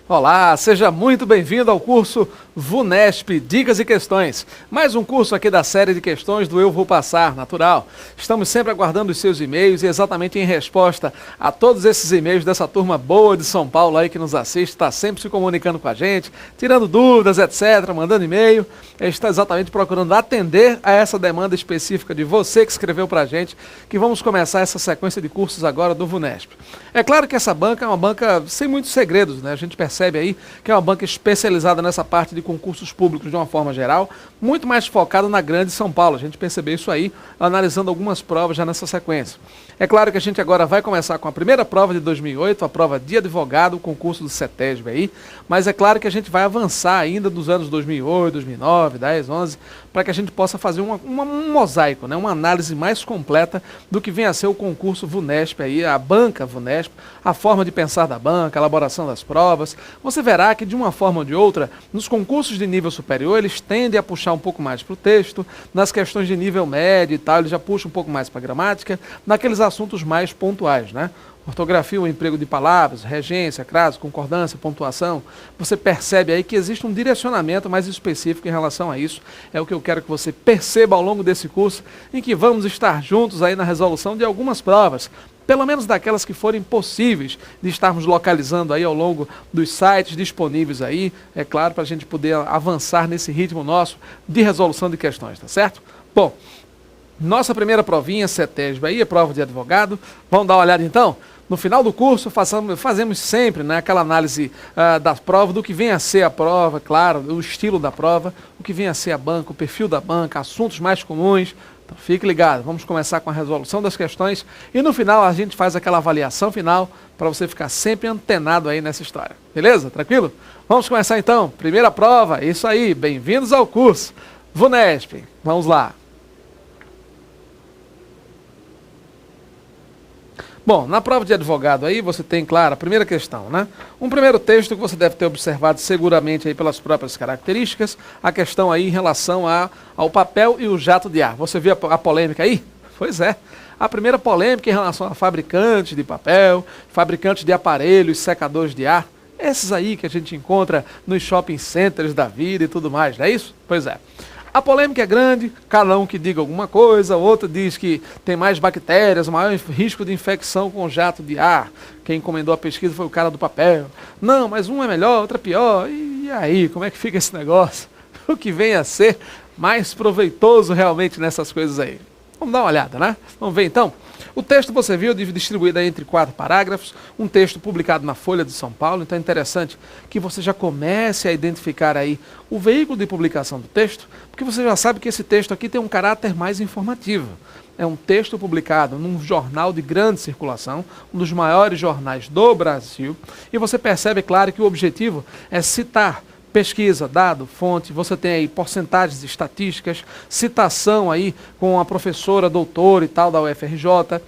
Olá, seja muito bem-vindo ao curso VUNESP Dicas e Questões. Mais um curso aqui da série de questões do Eu Vou Passar, natural. Estamos sempre aguardando os seus e-mails e exatamente em resposta a todos esses e-mails dessa turma boa de São Paulo aí que nos assiste, está sempre se comunicando com a gente, tirando dúvidas, etc., mandando e-mail. A gente está exatamente procurando atender a essa demanda específica de você que escreveu para a gente, que vamos começar essa sequência de cursos agora do VUNESP. É claro que essa banca é uma banca sem muitos segredos, né? A gente percebe aí que é uma banca especializada nessa parte de concursos públicos de uma forma geral, muito mais focada na grande São Paulo. A gente percebeu isso aí analisando algumas provas já nessa sequência. É claro que a gente agora vai começar com a primeira prova de 2008, a prova de advogado, o concurso do CETESB aí, mas é claro que a gente vai avançar ainda dos anos 2008, 2009, 10, 11, para que a gente possa fazer um mosaico, né? Uma análise mais completa do que vem a ser o concurso VUNESP aí, a banca VUNESP, a forma de pensar da banca, a elaboração das provas. Você verá que de uma forma ou de outra, nos concursos de nível superior, eles tendem a puxar um pouco mais para o texto, nas questões de nível médio e tal, eles já puxam um pouco mais para a gramática, naqueles assuntos mais pontuais, né? Ortografia, o emprego de palavras, regência, crase, concordância, pontuação. Você percebe aí que existe um direcionamento mais específico em relação a isso. É o que eu quero que você perceba ao longo desse curso, em que vamos estar juntos aí na resolução de algumas provas, pelo menos daquelas que forem possíveis de estarmos localizando aí ao longo dos sites disponíveis aí, é claro, para a gente poder avançar nesse ritmo nosso de resolução de questões, tá certo? Bom, nossa primeira provinha, CETESB aí, é prova de advogado. Vamos dar uma olhada então? No final do curso, fazemos sempre, né, aquela análise da prova, do que vem a ser a prova, claro, o estilo da prova, o que vem a ser a banca, o perfil da banca, assuntos mais comuns. Então fique ligado, vamos começar com a resolução das questões e no final a gente faz aquela avaliação final para você ficar sempre antenado aí nessa história. Beleza? Tranquilo? Vamos começar então. Primeira prova, isso aí, bem-vindos ao curso VUNESP. Vamos lá. Bom, na prova de advogado aí você tem, claro, a primeira questão, né? Um primeiro texto que você deve ter observado seguramente aí pelas próprias características, a questão aí em relação ao papel e o jato de ar. Você viu a polêmica aí? Pois é. A primeira polêmica em relação a fabricantes de papel, fabricantes de aparelhos, secadores de ar, esses aí que a gente encontra nos shopping centers da vida e tudo mais, não é isso? Pois é. A polêmica é grande, cada um que diga alguma coisa, outro diz que tem mais bactérias, maior risco de infecção com jato de ar. Quem encomendou a pesquisa foi o cara do papel. Não, mas um é melhor, outro é pior. E aí, como é que fica esse negócio? O que vem a ser mais proveitoso realmente nessas coisas aí? Vamos dar uma olhada, né? Vamos ver então? O texto você viu distribuído entre 4 parágrafos, um texto publicado na Folha de São Paulo, então é interessante que você já comece a identificar aí o veículo de publicação do texto, porque você já sabe que esse texto aqui tem um caráter mais informativo. É um texto publicado num jornal de grande circulação, um dos maiores jornais do Brasil, e você percebe, claro, que o objetivo é citar pesquisa, dado, fonte, você tem aí porcentagens estatísticas, citação aí com a professora, doutora e tal da UFRJ.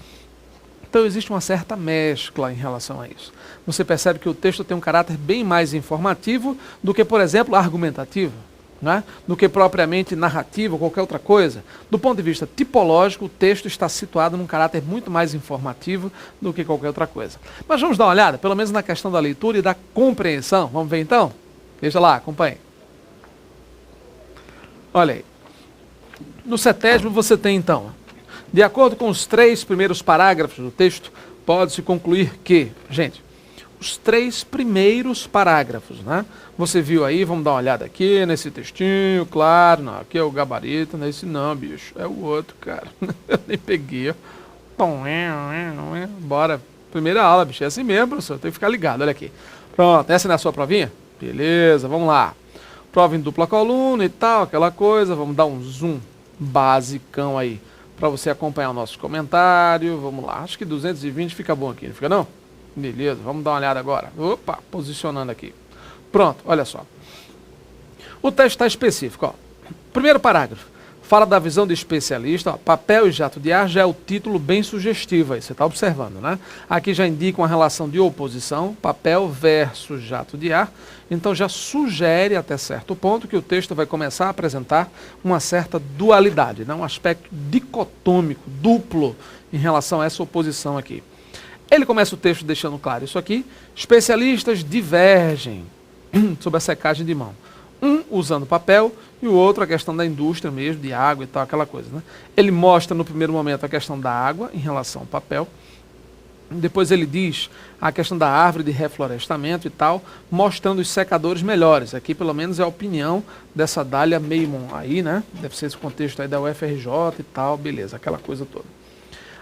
Então existe uma certa mescla em relação a isso. Você percebe que o texto tem um caráter bem mais informativo do que, por exemplo, argumentativo, né? Do que propriamente narrativo ou qualquer outra coisa. Do ponto de vista tipológico, o texto está situado num caráter muito mais informativo do que qualquer outra coisa. Mas vamos dar uma olhada, pelo menos na questão da leitura e da compreensão. Vamos ver então? Veja lá, acompanhe. Olha aí. No CETESB você tem então, de acordo com os 3 primeiros parágrafos do texto, pode-se concluir que, gente, os 3 primeiros parágrafos, né? Você viu aí, vamos dar uma olhada aqui nesse textinho, claro, não, aqui é o gabarito, nesse não, bicho, é o outro, cara. Eu nem peguei, ó. Bora, primeira aula, bicho, é assim mesmo, professor, tem que ficar ligado, olha aqui. Pronto, essa não é a sua provinha? Beleza, vamos lá. Prova em dupla coluna e tal, aquela coisa. Vamos dar um zoom basicão aí para você acompanhar o nosso comentário. Vamos lá, acho que 220 fica bom aqui, não fica não? Beleza, vamos dar uma olhada agora. Opa, posicionando aqui. Pronto, olha só. O texto está específico, ó. Primeiro parágrafo. Fala da visão do especialista, ó, papel e jato de ar já é o título bem sugestivo aí, você está observando, né? Aqui já indica uma relação de oposição, papel versus jato de ar, então já sugere até certo ponto que o texto vai começar a apresentar uma certa dualidade, né? Um aspecto dicotômico, duplo em relação a essa oposição aqui. Ele começa o texto deixando claro isso aqui. Especialistas divergem sobre a secagem de mão. Um usando papel e o outro a questão da indústria mesmo, de água e tal, aquela coisa, né? Ele mostra no primeiro momento a questão da água em relação ao papel. Depois ele diz a questão da árvore de reflorestamento e tal, mostrando os secadores melhores. Aqui pelo menos é a opinião dessa Dália Meimon aí, né? Deve ser esse contexto aí da UFRJ e tal, beleza, aquela coisa toda.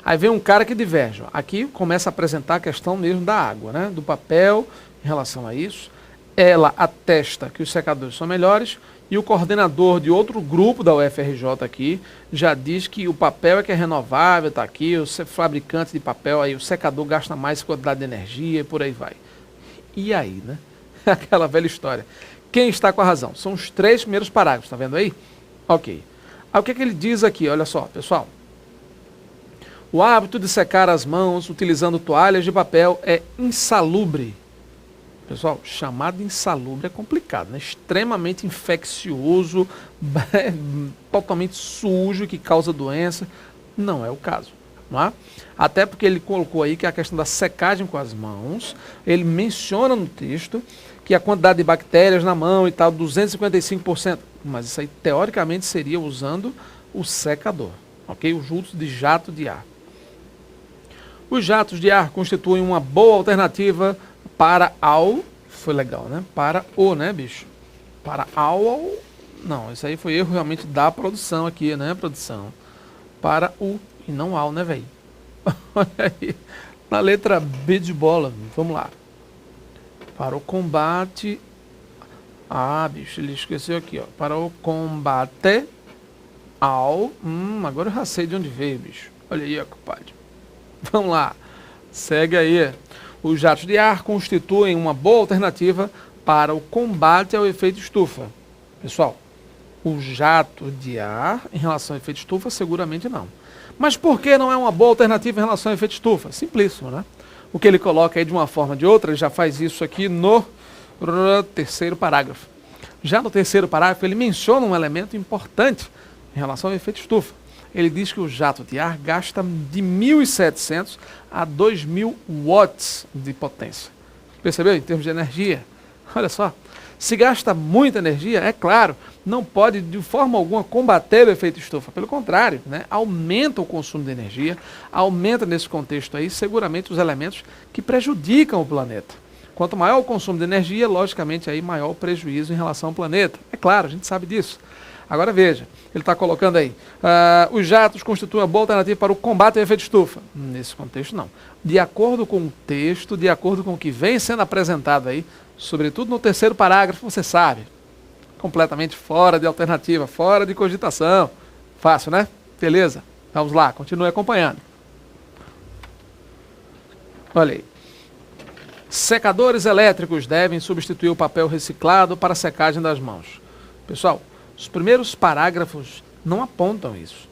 Aí vem um cara que diverge. Aqui começa a apresentar a questão mesmo da água, né? Do papel em relação a isso. Ela atesta que os secadores são melhores e o coordenador de outro grupo da UFRJ aqui já diz que o papel é que é renovável, está aqui, o fabricante de papel, aí o secador gasta mais quantidade de energia e por aí vai. E aí, né? Aquela velha história. Quem está com a razão? São os 3 primeiros parágrafos, tá vendo aí? Ok. Aí o que é que ele diz aqui? Olha só, pessoal. O hábito de secar as mãos utilizando toalhas de papel é insalubre. Pessoal, chamado insalubre é complicado, né? Extremamente infeccioso, totalmente sujo, que causa doença. Não é o caso, não é? Até porque ele colocou aí que a questão da secagem com as mãos, ele menciona no texto que a quantidade de bactérias na mão e tal, 255%. Mas isso aí, teoricamente, seria usando o secador, ok? Os usos de jato de ar. Os jatos de ar constituem uma boa alternativa para foi legal, né? Para o, né, bicho? Para não, isso aí foi erro realmente da produção aqui, né, produção? Para o, e não ao, né, velho? Olha aí, na letra B de bola, vamos lá. Para o combate, bicho, ele esqueceu aqui, ó. Para o combate ao, agora eu já sei de onde veio, bicho. Olha aí, ó, compadre. Vamos lá, segue aí. Os jatos de ar constituem uma boa alternativa para o combate ao efeito estufa. Pessoal, o jato de ar em relação ao efeito estufa, seguramente não. Mas por que não é uma boa alternativa em relação ao efeito estufa? Simplíssimo, né? O que ele coloca aí de uma forma ou de outra, ele já faz isso aqui no 3º parágrafo. Já no 3º parágrafo, ele menciona um elemento importante em relação ao efeito estufa. Ele diz que o jato de ar gasta de 1.700 a 2.000 watts de potência. Percebeu? Em termos de energia. Olha só. Se gasta muita energia, é claro, não pode de forma alguma combater o efeito estufa. Pelo contrário, né? Aumenta o consumo de energia, aumenta nesse contexto aí seguramente os elementos que prejudicam o planeta. Quanto maior o consumo de energia, logicamente aí maior o prejuízo em relação ao planeta. É claro, a gente sabe disso. Agora veja, ele está colocando aí, os jatos constituem uma boa alternativa para o combate ao efeito estufa. Nesse contexto, não. De acordo com o texto, de acordo com o que vem sendo apresentado aí, sobretudo no 3º parágrafo, você sabe, completamente fora de alternativa, fora de cogitação. Fácil, né? Beleza? Vamos lá, continue acompanhando. Olha aí. Secadores elétricos devem substituir o papel reciclado para a secagem das mãos. Pessoal, os primeiros parágrafos não apontam isso.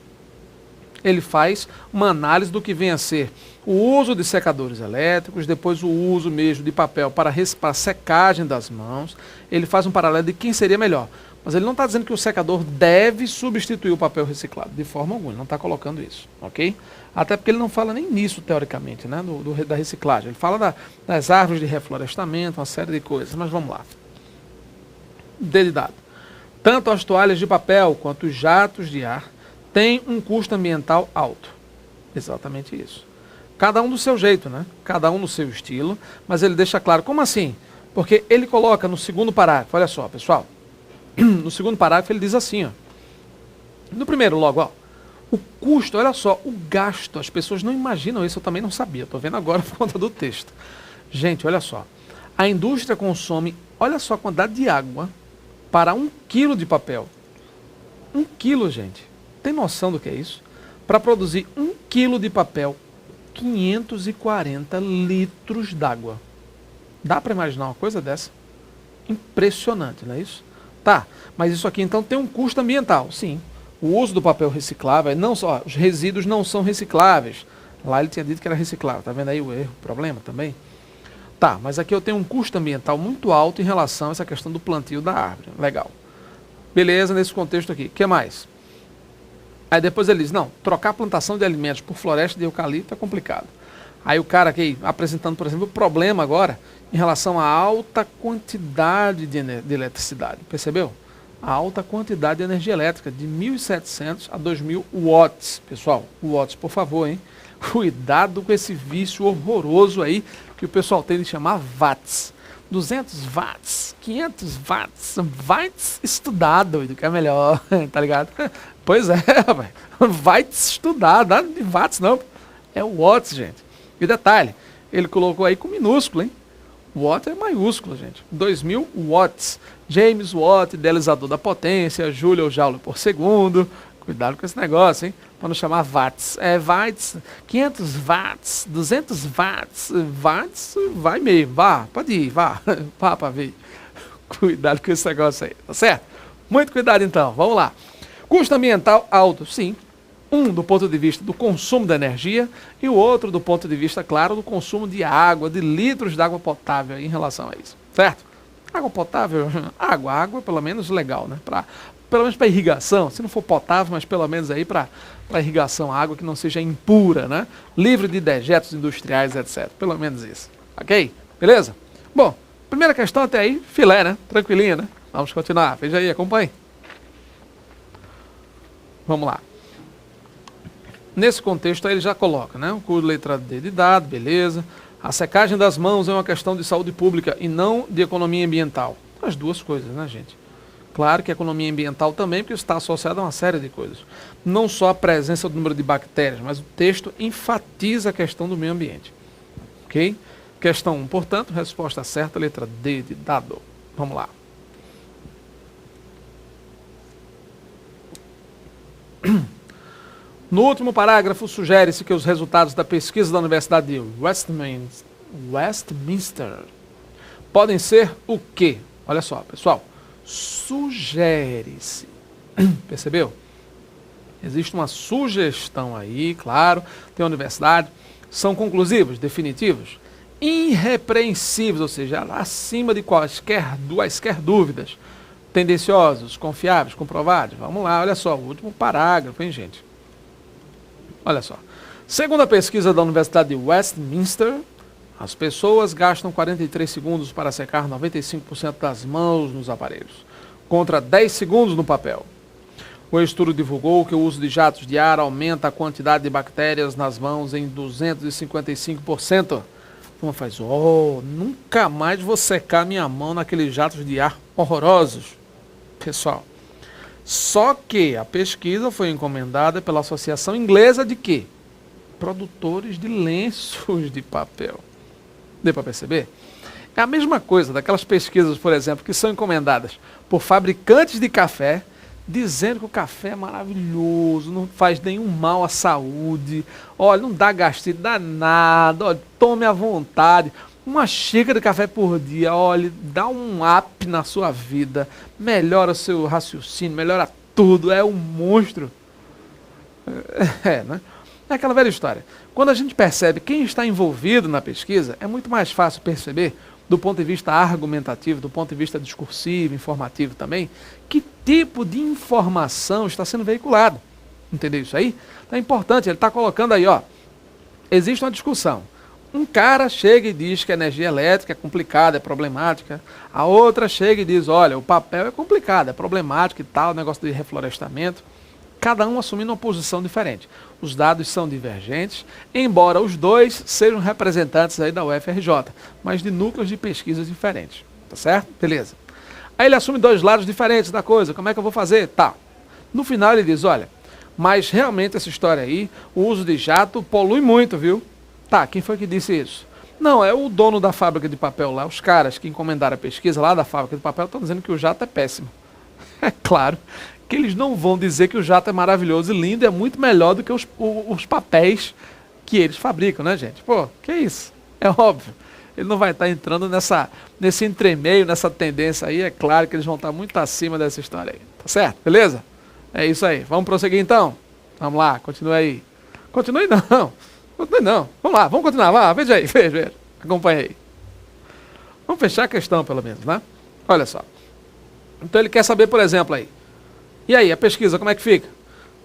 Ele faz uma análise do que vem a ser o uso de secadores elétricos, depois o uso mesmo de papel para secagem das mãos. Ele faz um paralelo de quem seria melhor. Mas ele não está dizendo que o secador deve substituir o papel reciclado, de forma alguma, ele não está colocando isso, ok? Até porque ele não fala nem nisso, teoricamente, né, da reciclagem. Ele fala das árvores de reflorestamento, uma série de coisas, mas vamos lá. D de dado. Tanto as toalhas de papel quanto os jatos de ar têm um custo ambiental alto. Exatamente isso. Cada um do seu jeito, né? Cada um no seu estilo, mas ele deixa claro. Como assim? Porque ele coloca no 2º parágrafo, olha só, pessoal. No 2º parágrafo ele diz assim, ó. No primeiro logo, ó. O custo, olha só, o gasto. As pessoas não imaginam isso, eu também não sabia. Estou vendo agora por conta do texto. Gente, olha só. A indústria consome, olha só a quantidade de água para 1 quilo de papel. 1 quilo, gente. Tem noção do que é isso? Para produzir 1 quilo de papel, 540 litros d'água. Dá para imaginar uma coisa dessa? Impressionante, não é isso? Tá, mas isso aqui então tem um custo ambiental. Sim, o uso do papel reciclável, não só, os resíduos não são recicláveis. Lá ele tinha dito que era reciclável, tá vendo aí o erro, o problema também? Tá, mas aqui eu tenho um custo ambiental muito alto em relação a essa questão do plantio da árvore. Legal. Beleza, nesse contexto aqui. O que mais? Aí depois ele diz, não, trocar a plantação de alimentos por floresta de eucalipto é complicado. Aí o cara aqui apresentando, por exemplo, o problema agora em relação à alta quantidade de eletricidade. Percebeu? A alta quantidade de energia elétrica, de 1.700 a 2.000 watts. Pessoal, watts, por favor, hein? Cuidado com esse vício horroroso aí que o pessoal tem de chamar watts. 200 watts, 500 watts, watts estudado, doido, que é melhor, tá ligado? Pois é, rapaz. Watts estudado, nada de watts não, é watts, gente. E detalhe, ele colocou aí com minúsculo, hein? Watt é maiúsculo, gente. 2.000 watts. James Watt, idealizador da potência, Joule ou Joule por segundo. Cuidado com esse negócio, hein? Para não chamar watts. É watts, 500 watts, 200 watts. Watts, vai mesmo. Vá, pode ir, vá. Vá para ver. Cuidado com esse negócio aí, tá certo? Muito cuidado então, vamos lá. Custo ambiental alto, sim. Um do ponto de vista do consumo da energia e o outro do ponto de vista, claro, do consumo de água, de litros de água potável em relação a isso, certo? Água potável, água pelo menos legal, né? Pelo menos para irrigação, se não for potável, mas pelo menos aí para irrigação, água que não seja impura, né? Livre de dejetos industriais, etc. Pelo menos isso, ok? Beleza? Bom, primeira questão até aí, filé, né? Tranquilinha, né? Vamos continuar, veja aí, acompanhe. Vamos lá. Nesse contexto aí ele já coloca, né? O curso letra D de dado, beleza. A secagem das mãos é uma questão de saúde pública e não de economia ambiental. As duas coisas, né, gente? Claro que a economia ambiental também, porque isso está associado a uma série de coisas. Não só a presença do número de bactérias, mas o texto enfatiza a questão do meio ambiente. Ok? Questão 1, portanto, resposta certa, letra D de dado. Vamos lá. No último parágrafo, sugere-se que os resultados da pesquisa da Universidade de Westminster podem ser o quê? Olha só, pessoal. Sugere-se. Percebeu? Existe uma sugestão aí, claro. Tem a universidade. São conclusivos, definitivos, irrepreensíveis, ou seja, acima de quaisquer dúvidas. Tendenciosos, confiáveis, comprovados. Vamos lá, olha só, o último parágrafo, hein, gente? Olha só. Segundo a pesquisa da Universidade de Westminster, as pessoas gastam 43 segundos para secar 95% das mãos nos aparelhos, contra 10 segundos no papel. O estudo divulgou que o uso de jatos de ar aumenta a quantidade de bactérias nas mãos em 255%. Uma faz, nunca mais vou secar minha mão naqueles jatos de ar horrorosos. Pessoal, só que a pesquisa foi encomendada pela Associação Inglesa de quê? Produtores de lenços de papel. Deu para perceber? É a mesma coisa daquelas pesquisas, por exemplo, que são encomendadas por fabricantes de café, dizendo que o café é maravilhoso, não faz nenhum mal à saúde, olha, não dá gastrite, dá nada, olha, tome à vontade. Uma xícara de café por dia, olha, dá um up na sua vida, melhora o seu raciocínio, melhora tudo, é um monstro. Né? É aquela velha história. Quando a gente percebe quem está envolvido na pesquisa, é muito mais fácil perceber, do ponto de vista argumentativo, do ponto de vista discursivo, informativo também, que tipo de informação está sendo veiculado. Entendeu isso aí? Então é importante, ele está colocando aí, existe uma discussão. Um cara chega e diz que a energia elétrica é complicada, é problemática. A outra chega e diz, olha, o papel é complicado, é problemático e tal, negócio de reflorestamento. Cada um assumindo uma posição diferente. Os dados são divergentes, embora os dois sejam representantes aí da UFRJ, mas de núcleos de pesquisas diferentes. Tá certo? Beleza. Aí ele assume dois lados diferentes da coisa. Como é que eu vou fazer? Tá. No final ele diz, olha, mas realmente essa história aí, o uso de jato polui muito, viu? Tá, quem foi que disse isso? Não, é o dono da fábrica de papel lá, os caras que encomendaram a pesquisa lá da fábrica de papel estão dizendo que o jato é péssimo. É claro que eles não vão dizer que o jato é maravilhoso e lindo, é muito melhor do que os papéis que eles fabricam, né, gente? Pô, que isso? É óbvio. Ele não vai estar entrando nesse entremeio, nessa tendência aí, é claro que eles vão estar muito acima dessa história aí. Tá certo? Beleza? É isso aí. Vamos prosseguir então? Vamos lá, continue aí. Continue não. Não, vamos lá, vamos continuar lá, veja aí, veja, acompanha aí. Vamos fechar a questão pelo menos, né? Olha só. Então ele quer saber, por exemplo, aí. E aí, a pesquisa, como é que fica?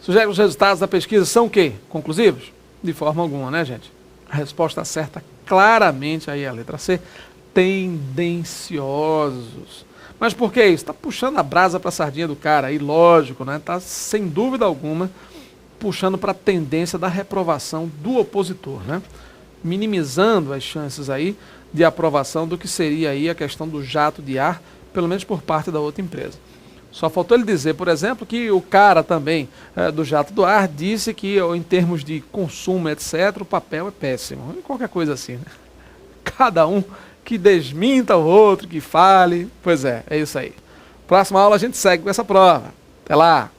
Sugere que os resultados da pesquisa são o quê? Conclusivos? De forma alguma, né, gente? A resposta certa, claramente, aí a letra C, tendenciosos. Mas por que isso? Está puxando a brasa para a sardinha do cara aí, lógico, né? Está, sem dúvida alguma, puxando para a tendência da reprovação do opositor, né? Minimizando as chances aí de aprovação do que seria aí a questão do jato de ar, pelo menos por parte da outra empresa. Só faltou ele dizer, por exemplo, que o cara também do jato do ar disse que, em termos de consumo, etc., o papel é péssimo. Qualquer coisa assim, né? Cada um que desminta o outro, que fale. Pois é isso aí. Próxima aula a gente segue com essa prova. Até lá!